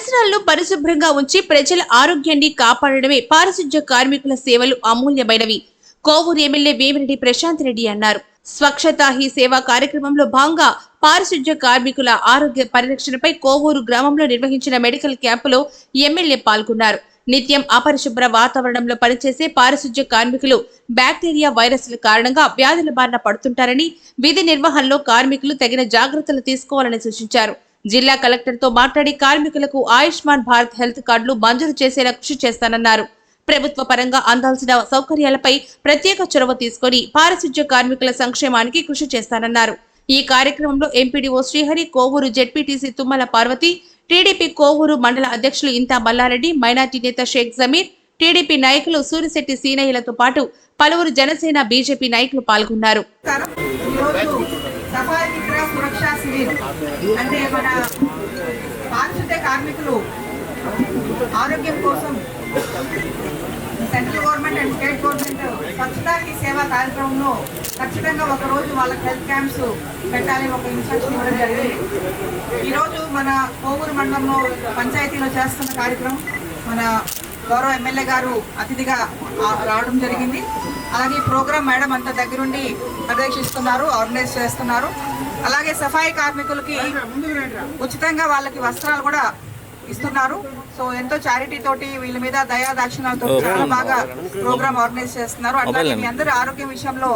పరిసరాలను పరిశుభ్రంగా ఉంచి ప్రజల ఆరోగ్యాన్ని కాపాడడమే పారిశుధ్య కార్మికుల సేవలు అమూల్యమైనవి. కోవూరు ఎమ్మెల్యే వేమిరెడ్డి ప్రశాంత్ రెడ్డి అన్నారు. స్వచ్ఛతా హీ సేవా కార్యక్రమంలో భాగంగా పారిశుధ్య కార్మికుల ఆరోగ్య పరిరక్షణపై కోవూరు గ్రామంలో నిర్వహించిన మెడికల్ క్యాంపులో ఎమ్మెల్యే పాల్గొన్నారు. నిత్యం అపరిశుభ్ర వాతావరణంలో పనిచేసే పారిశుధ్య కార్మికులు బ్యాక్టీరియా వైరస్ల కారణంగా వ్యాధుల బారిన పడుతుంటారని, విధి నిర్వహణలో కార్మికులు తగిన జాగ్రత్తలు తీసుకోవాలని సూచించారు. జిల్లా కలెక్టర్ తో మాట్లాడి కార్మికులకు ఆయుష్మాన్ భారత్ హెల్త్ కార్డులు మంజూరు చేసేలా కృషి చేస్తానన్నారు. ప్రభుత్వ పరంగా అందాల్సిన సౌకర్యాలపై ప్రత్యేక చొరవ తీసుకుని పారిశుధ్య కార్మికుల సంక్షేమానికి కృషి చేస్తానన్నారు. ఈ కార్యక్రమంలో MPDO Srihari, Kovuru ZPTC Tummala Parvathi, TDP Kovuru మండల అధ్యక్షులు ఇంతా మల్లారెడ్డి, మైనార్టీ నేత షేక్ జమీర్, టీడీపీ నాయకులు సూరిశెట్టి సీనయ్యలతో పాటు పలువురు జనసేన, బీజేపీ నాయకులు పాల్గొన్నారు. అంటే మన పారిశుద్ధ్య కార్మికులు ఆరోగ్యం కోసం central government and state government Swachhata he సేవా కార్యక్రమంలో ఖచ్చితంగా ఒకరోజు వాళ్ళకి హెల్త్ క్యాంప్స్ పెట్టాలి ఒక ఇన్స్ట్రక్షన్ ఇవ్వడం జరిగింది. ఈరోజు మన కోవూరు మండలంలో పంచాయతీలో చేస్తున్న కార్యక్రమం మన గౌరవ ఎమ్మెల్యే గారు అతిథిగా రావడం జరిగింది. అలాగే ప్రోగ్రామ్ మేడం అంతా దగ్గరుండి పర్యవేక్షిస్తున్నారు, ఆర్గనైజ్ చేస్తున్నారు. అలాగే సఫాయి కార్మికులకి ఉచితంగా వాళ్ళకి వస్త్రాలు కూడా ఇస్తున్నారు. సో ఎంతో చారిటీ తోటి వీళ్ళ మీద దయా దాక్షిణాలతో చాలా బాగా ప్రోగ్రామ్ ఆర్గనైజ్ చేస్తున్నారు. అట్లాగే మీ అందరి ఆరోగ్యం విషయంలో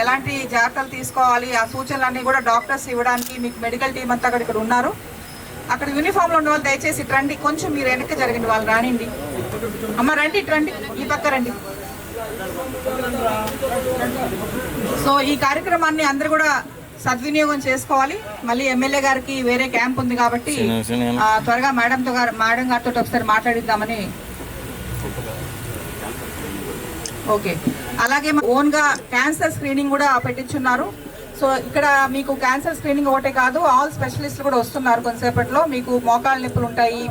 ఎలాంటి జాగ్రత్తలు తీసుకోవాలి ఆ సూచనలన్నీ కూడా డాక్టర్స్ ఇవ్వడానికి మీకు మెడికల్ టీం అంతా ఇక్కడ ఉన్నారు. అక్కడ యూనిఫామ్ లో ఉన్న వాళ్ళు దయచేసి రండి, కొంచెం మీరు వెనక్కి జరగండి, వాళ్ళు రానిండి. అమ్మ రండి, రండి, ఈ పక్క రండి. సో ఈ కార్యక్రమాన్ని అందరూ కూడా సద్వినియోగం చేసుకోవాలి. మళ్ళీ ఎమ్మెల్యే గారికి వేరే క్యాంప్ ఉంది కాబట్టి త్వరగా మేడం గారితో ఒకసారి మాట్లాడిద్దామని. ఓకే, అలాగే ఓన్ గా క్యాన్సర్ స్క్రీనింగ్ కూడా పెట్టించున్నారు. సో ఇక్కడ మీకు క్యాన్సర్ స్క్రీనింగ్ ఒకటే కాదు, ఆల్ స్పెషలిస్టులు కూడా వస్తున్నారు. కొంతసేపట్లో మీకు మోకాళ్ళ నొప్పులు ఉంటాయి,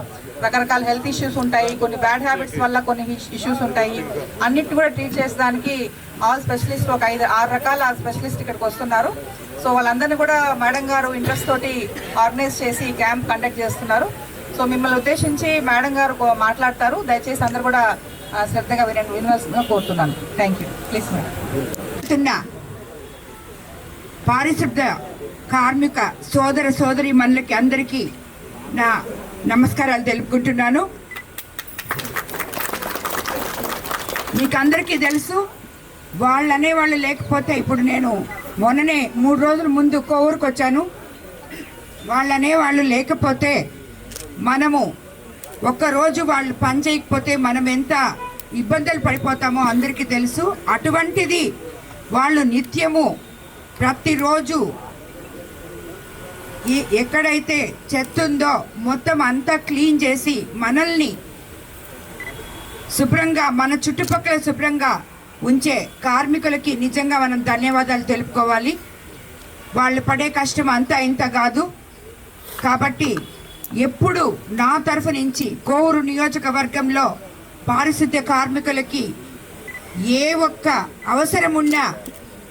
రకరకాల హెల్త్ ఇష్యూస్ ఉంటాయి, కొన్ని బ్యాడ్ హ్యాబిట్స్ వల్ల కొన్ని ఇష్యూస్ ఉంటాయి. అన్నిటిని కూడా ట్రీట్ చేసేదానికి ఆల్ స్పెషలిస్ట్ ఒక 5-6 రకాల స్పెషలిస్ట్ ఇక్కడికి వస్తున్నారు. సో వాళ్ళందరినీ కూడా మేడం గారు ఇంట్రెస్ట్ తోటి ఆర్గనైజ్ చేసి క్యాంప్ కండక్ట్ చేస్తున్నారు. సో మిమ్మల్ని ఉద్దేశించి మేడం గారు మాట్లాడతారు. దయచేసి అందరూ కూడా శ్రద్ధగా వినవలసిందిగా కోరుతున్నాను. Thank you. Please madam. పారిశుద్ధ కార్మిక సోదరి మనులకి అందరికీ నా నమస్కారాలు తెలుపుకుంటున్నాను. మీకు అందరికీ తెలుసు, వాళ్ళు లేకపోతే ఇప్పుడు నేను మొన్ననే 3 రోజుల ముందు కోవూరుకు వచ్చాను. వాళ్ళు లేకపోతే మనము ఒక్కరోజు వాళ్ళు పని చేయకపోతే మనం ఎంత ఇబ్బందులు పడిపోతామో అందరికీ తెలుసు. అటువంటిది వాళ్ళు నిత్యము ప్రతిరోజు ఎక్కడైతే చెత్త ఉందో మొత్తం అంతా క్లీన్ చేసి మనల్ని శుభ్రంగా, మన చుట్టుపక్కల శుభ్రంగా ఉంచే కార్మికులకి నిజంగా మనం ధన్యవాదాలు తెలుపుకోవాలి. వాళ్ళు పడే కష్టం అంతా ఇంత కాదు. కాబట్టి ఎప్పుడు నా తరఫు నుంచి కోవూరు నియోజకవర్గంలో పారిశుద్ధ్య కార్మికులకి ఏ ఒక్క అవసరం ఉన్నా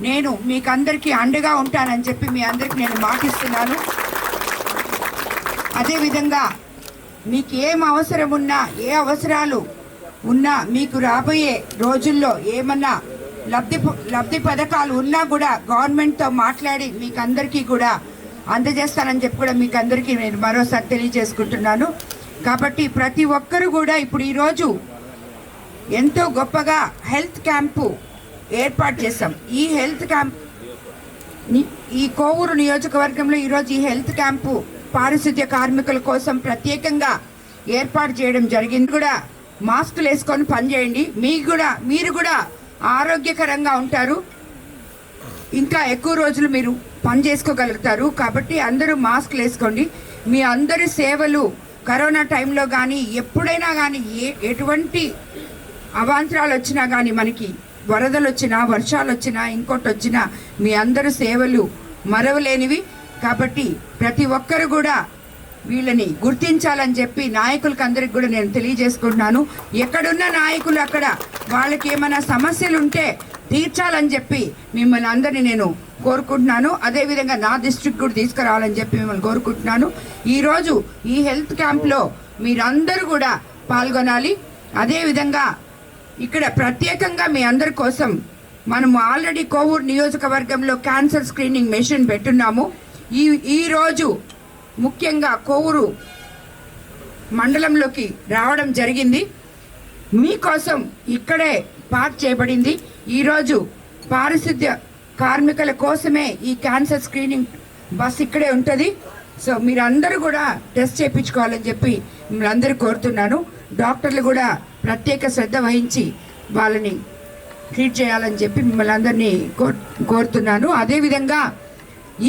నేను మీకు అందరికీ అండగా ఉంటానని చెప్పి మీ అందరికీ నేను మాటిస్తున్నాను. అదేవిధంగా మీకు ఏం అవసరం ఉన్నా, ఏ అవసరాలు ఉన్నా, మీకు రాబోయే రోజుల్లో ఏమన్నా లబ్ధి పథకాలు ఉన్నా కూడా గవర్నమెంట్తో మాట్లాడి మీకు అందరికీ కూడా అందజేస్తానని చెప్పి కూడా మీకు అందరికీ నేను మరోసారి తెలియజేసుకుంటున్నాను. కాబట్టి ప్రతి ఒక్కరు కూడా ఇప్పుడు ఈరోజు ఎంతో గొప్పగా హెల్త్ క్యాంపు ఏర్పాటు చేశాం. ఈ హెల్త్ క్యాంప్ ఈ కోవూరు నియోజకవర్గంలో ఈరోజు ఈ హెల్త్ క్యాంపు పారిశుద్ధ్య కార్మికుల కోసం ప్రత్యేకంగా ఏర్పాటు చేయడం జరిగింది. కూడా మాస్కులు వేసుకొని పనిచేయండి, మీరు కూడా ఆరోగ్యకరంగా ఉంటారు, ఇంకా ఎక్కువ రోజులు మీరు పని చేసుకోగలుగుతారు. కాబట్టి అందరూ మాస్కులు వేసుకోండి. మీ అందరి సేవలు కరోనా టైంలో కానీ ఎప్పుడైనా కానీ ఎటువంటి అవాంతరాలు వచ్చినా కానీ, మనకి వరదలు వచ్చినా, వర్షాలు వచ్చినా, ఇంకోటి వచ్చినా మీ అందరి సేవలు మరవలేనివి. కాబట్టి ప్రతి ఒక్కరు కూడా వీళ్ళని గుర్తించాలని చెప్పి నాయకులకు అందరికి కూడా నేను తెలియజేసుకుంటున్నాను. ఎక్కడున్న నాయకులు అక్కడ వాళ్ళకి ఏమైనా సమస్యలు ఉంటే తీర్చాలని చెప్పి మిమ్మల్ని అందరినీ నేను కోరుకుంటున్నాను. అదేవిధంగా నా డిస్ట్రిక్ట్ కూడా తీసుకురావాలని చెప్పి మిమ్మల్ని కోరుకుంటున్నాను. ఈరోజు ఈ హెల్త్ క్యాంప్లో మీరందరూ కూడా పాల్గొనాలి. అదేవిధంగా ఇక్కడ ప్రత్యేకంగా మీ అందరి కోసం మనము ఆల్రెడీ కోవూరు నియోజకవర్గంలో క్యాన్సర్ స్క్రీనింగ్ మెషిన్ పెట్టున్నాము. ఈరోజు ముఖ్యంగా కోవూరు మండలంలోకి రావడం జరిగింది. మీకోసం ఇక్కడే పార్క్ చేయబడింది. ఈరోజు పారిశుద్ధ్య కార్మికుల కోసమే ఈ క్యాన్సర్ స్క్రీనింగ్ బస్ ఇక్కడే ఉంటుంది. సో మీరందరూ కూడా టెస్ట్ చేయించుకోవాలని చెప్పి మిమ్మల్ని అందరూ కోరుతున్నాను. డాక్టర్లు కూడా ప్రత్యేక శ్రద్ధ వహించి వాళ్ళని ట్రీట్ చేయాలని చెప్పి మిమ్మల్ని అందరినీ కోరుతున్నాను. అదేవిధంగా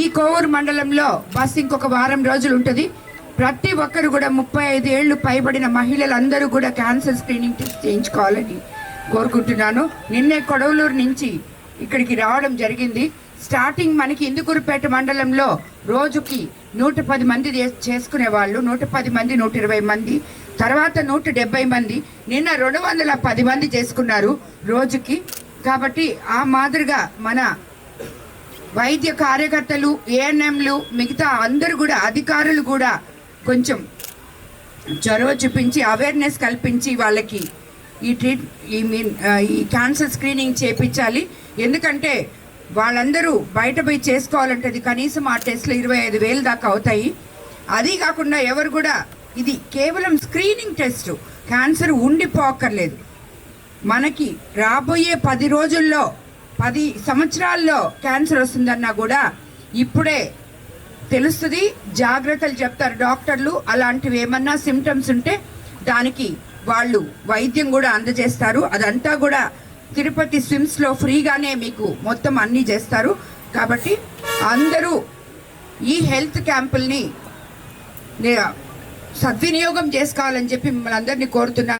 ఈ కోవూరు మండలంలో బస్ ఇంకొక వారం రోజులు ఉంటుంది. ప్రతి ఒక్కరు కూడా 35 ఏళ్ళు పైబడిన మహిళలందరూ కూడా క్యాన్సర్ స్క్రీనింగ్ టెస్ట్ చేయించుకోవాలని కోరుకుంటున్నాను. నిన్నే కొడవలూరు నుంచి ఇక్కడికి రావడం జరిగింది. స్టార్టింగ్ మనకి ఇందుకూరుపేట మండలంలో రోజుకి 110 మంది చేసుకునే వాళ్ళు, 110 మంది, 120 మంది, తర్వాత 170 మంది, నిన్న 210 మంది చేసుకున్నారు రోజుకి. కాబట్టి ఆ మాదిరిగా మన వైద్య కార్యకర్తలు, ఏఎన్ఎంలు, మిగతా అందరూ కూడా అధికారులు కూడా కొంచెం చొరవ చూపించి అవేర్నెస్ కల్పించి వాళ్ళకి ఈ క్యాన్సర్ స్క్రీనింగ్ చేయించాలి. ఎందుకంటే వాళ్ళందరూ బయట పోయి చేసుకోవాలంటే అది కనీసం ఆ టెస్ట్లు 25,000 దాకా అవుతాయి. అది కాకుండా ఎవరు కూడా ఇది కేవలం స్క్రీనింగ్ టెస్ట్, క్యాన్సర్ ఉండిపోక్కర్లేదు. మనకి రాబోయే 10 రోజుల్లో 10 సంవత్సరాల్లో క్యాన్సర్ వస్తుందన్నా కూడా ఇప్పుడే తెలుస్తుంది. జాగ్రత్తలు చెప్తారు డాక్టర్లు. అలాంటివి ఏమన్నా సిమ్టమ్స్ ఉంటే దానికి వాళ్ళు వైద్యం కూడా అందజేస్తారు. అదంతా కూడా తిరుపతి స్విమ్స్లో ఫ్రీగానే మీకు మొత్తం అన్నీ చేస్తారు. కాబట్టి అందరూ ఈ హెల్త్ క్యాంపుల్ని సద్వినియోగం చేసుకోవాలని చెప్పి మిమ్మల్ని అందరినీ కోరుతున్నాను.